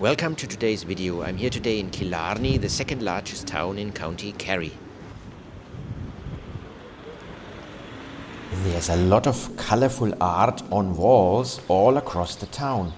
Welcome to today's video. I'm here today in Killarney, the second largest town in County Kerry. There's a lot of colorful art on walls all across the town.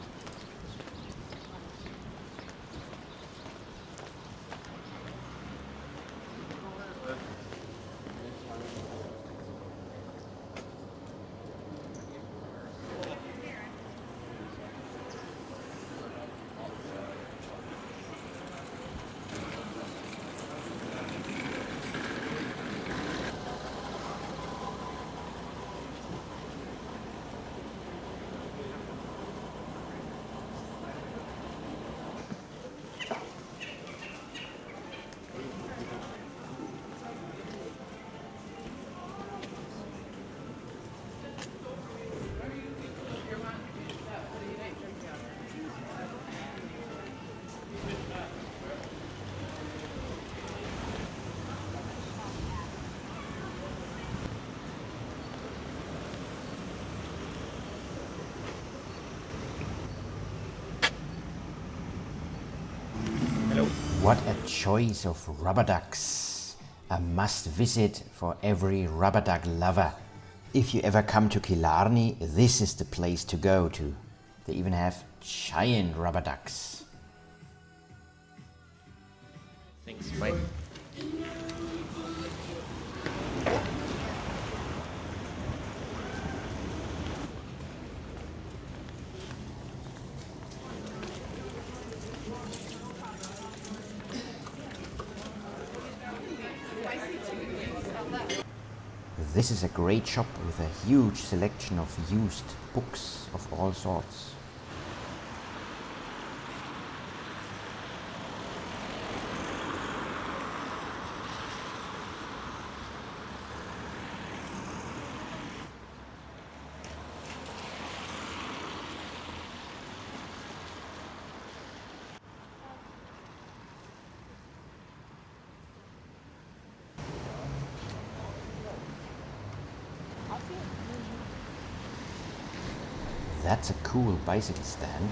What a choice of rubber ducks! A must visit for every rubber duck lover. If you ever come to Killarney, this is the place to go to. They even have giant rubber ducks. Thanks, bye. This is a great shop with a huge selection of used books of all sorts. That's a cool bicycle stand.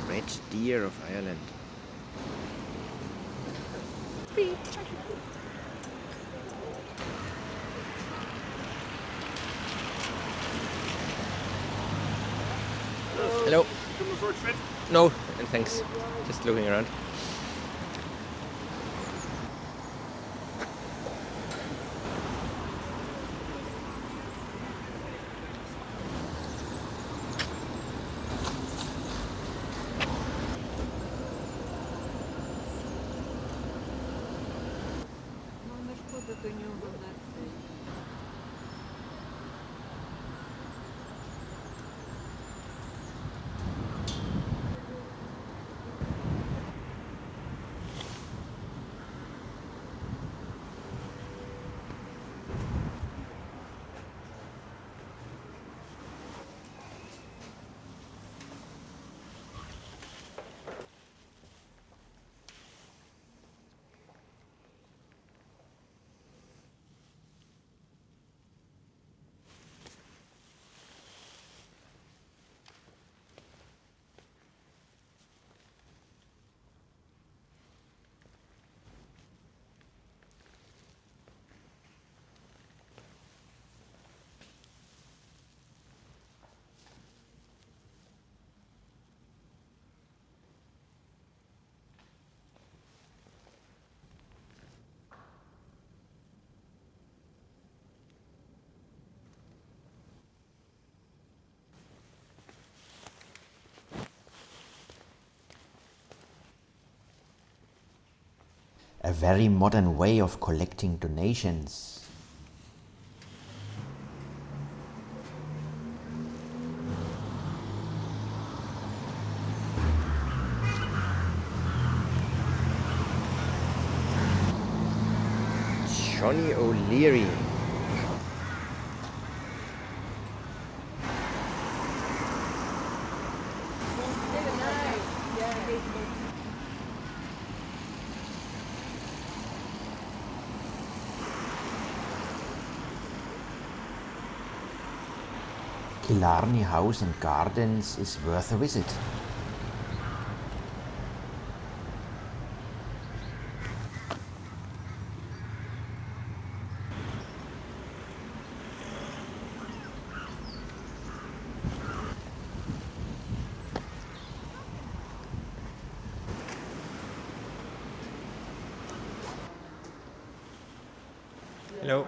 Red Deer of Ireland. Hello. Coming for a trip? No, and thanks. Just looking around. A very modern way of collecting donations. Johnny O'Leary. Killarney House and Gardens is worth a visit. Hello.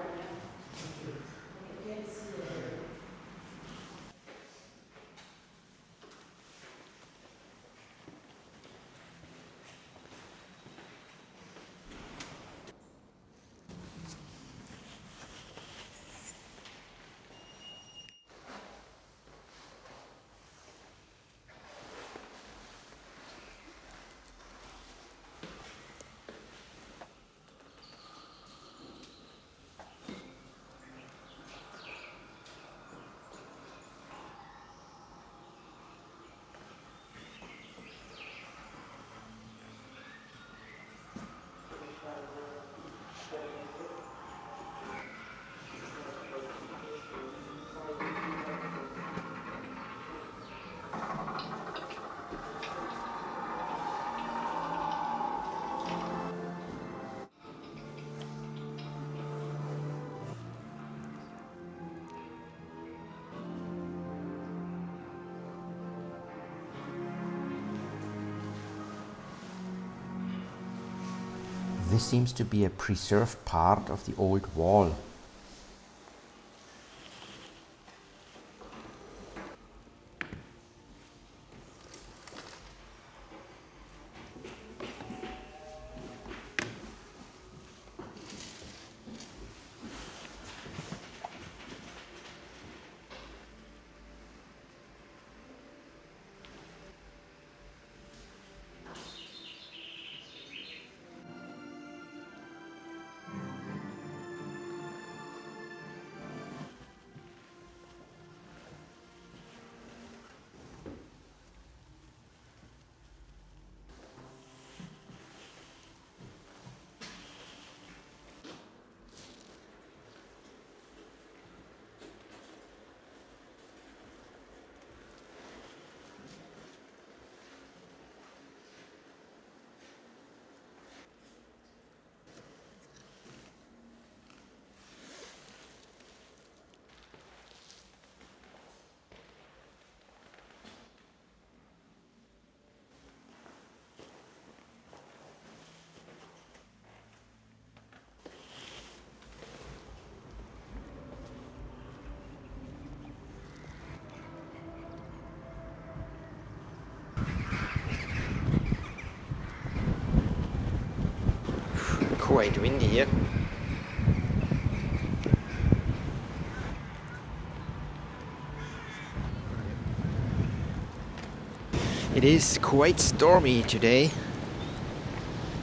This seems to be a preserved part of the old wall. Quite windy here. It is quite stormy today.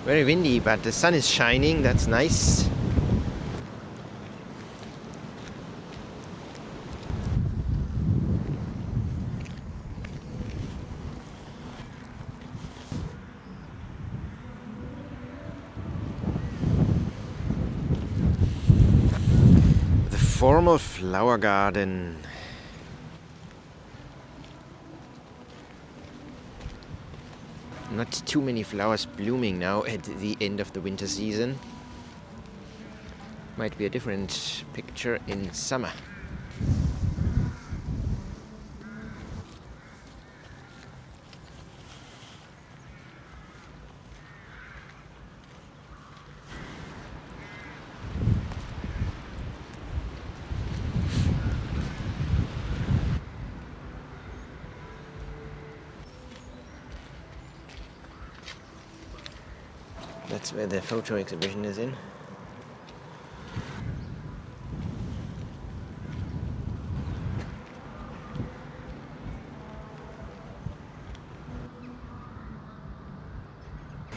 Very windy, but the sun is shining, that's nice. Formal flower garden. Not too many flowers blooming now at the end of the winter season. Might be a different picture in summer. That's where the photo exhibition is in.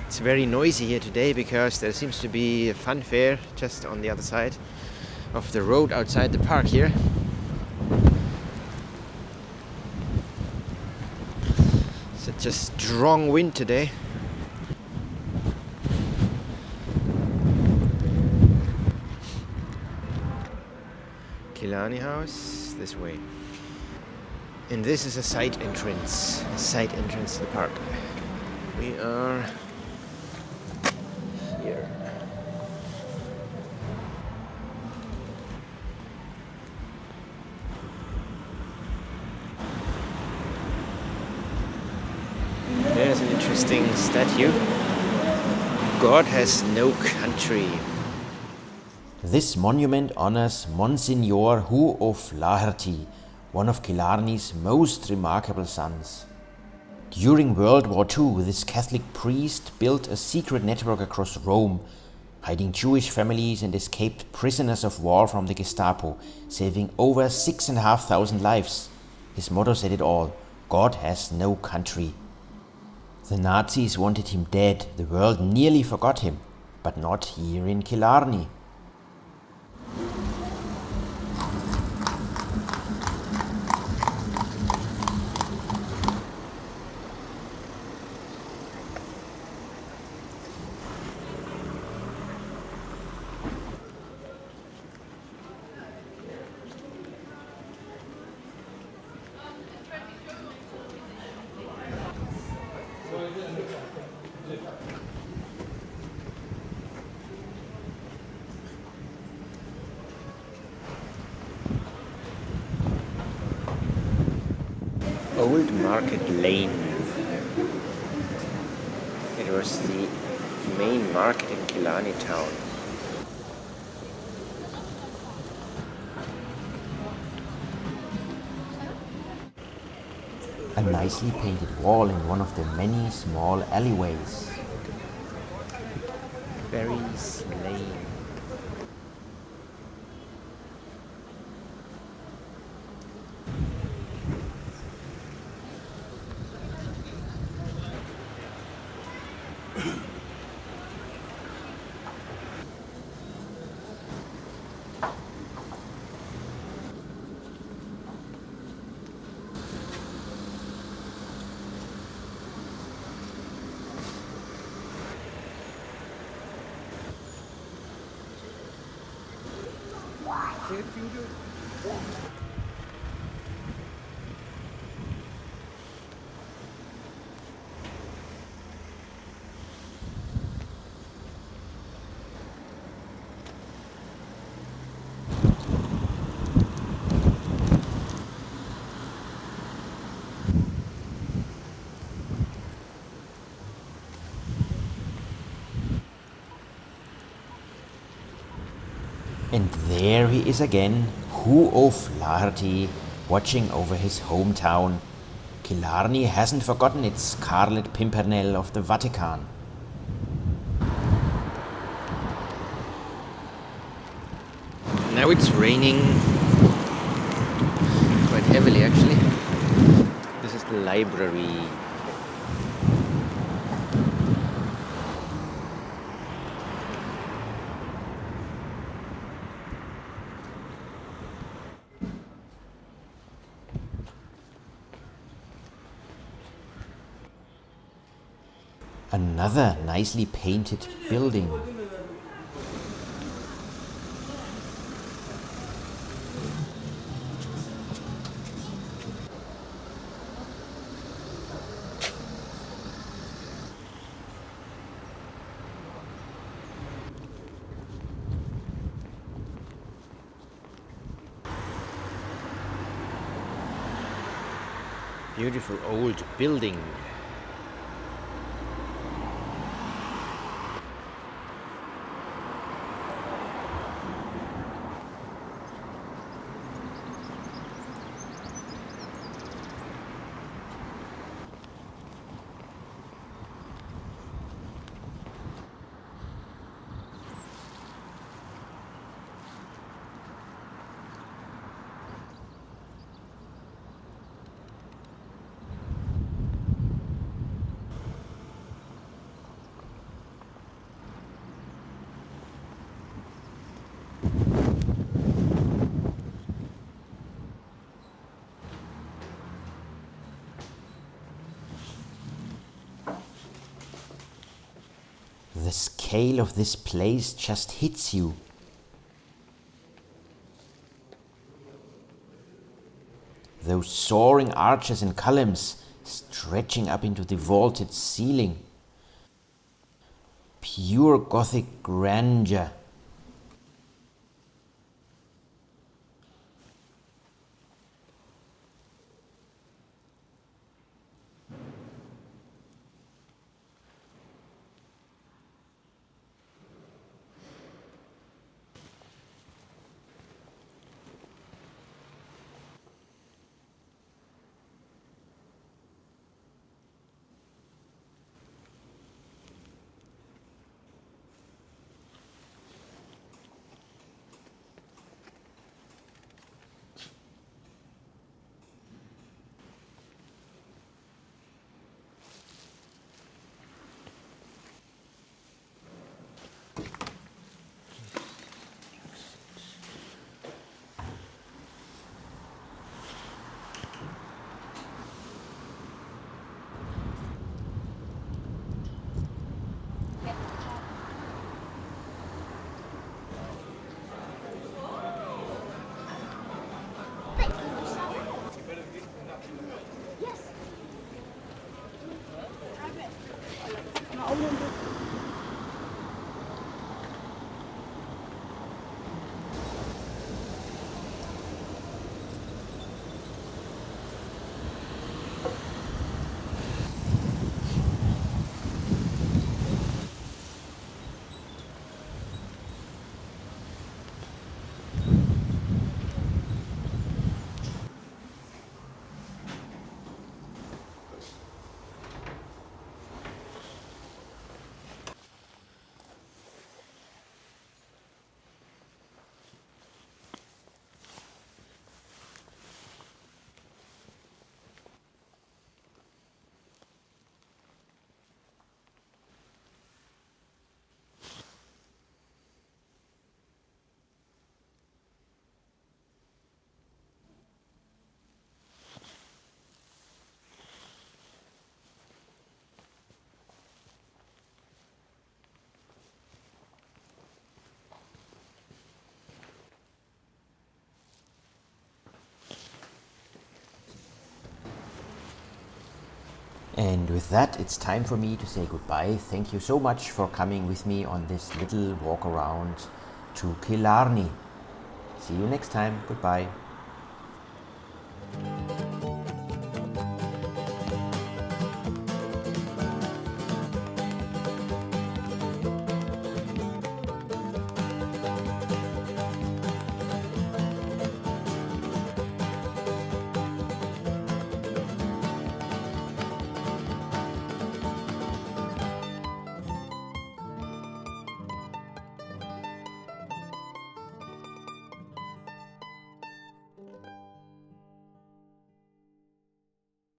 It's very noisy here today because there seems to be a fun fair just on the other side of the road outside the park here. Such a strong wind today. Killarney House, this way. And this is a side entrance to the park. We are here. There's an interesting statue. God has no country. This monument honors Monsignor Hugh O'Flaherty, one of Killarney's most remarkable sons. During World War II, this Catholic priest built a secret network across Rome, hiding Jewish families and escaped prisoners of war from the Gestapo, saving over 6,500 lives. His motto said it all: God has no country. The Nazis wanted him dead, the world nearly forgot him, but not here in Killarney. Old Market Lane. It was the main market in Killarney town. A nicely painted wall in one of the many small alleyways. Berries Lane. And there he is again, Hugh O'Flaherty, watching over his hometown. Killarney hasn't forgotten its Scarlet Pimpernel of the Vatican. Now it's raining quite heavily actually. This is the library. Another nicely painted building. Beautiful old building. The scale of this place just hits you. those soaring arches and columns stretching up into the vaulted ceiling. Pure Gothic grandeur. And with that, it's time for me to say goodbye. Thank you so much for coming with me on this little walk around to Killarney. See you next time. Goodbye.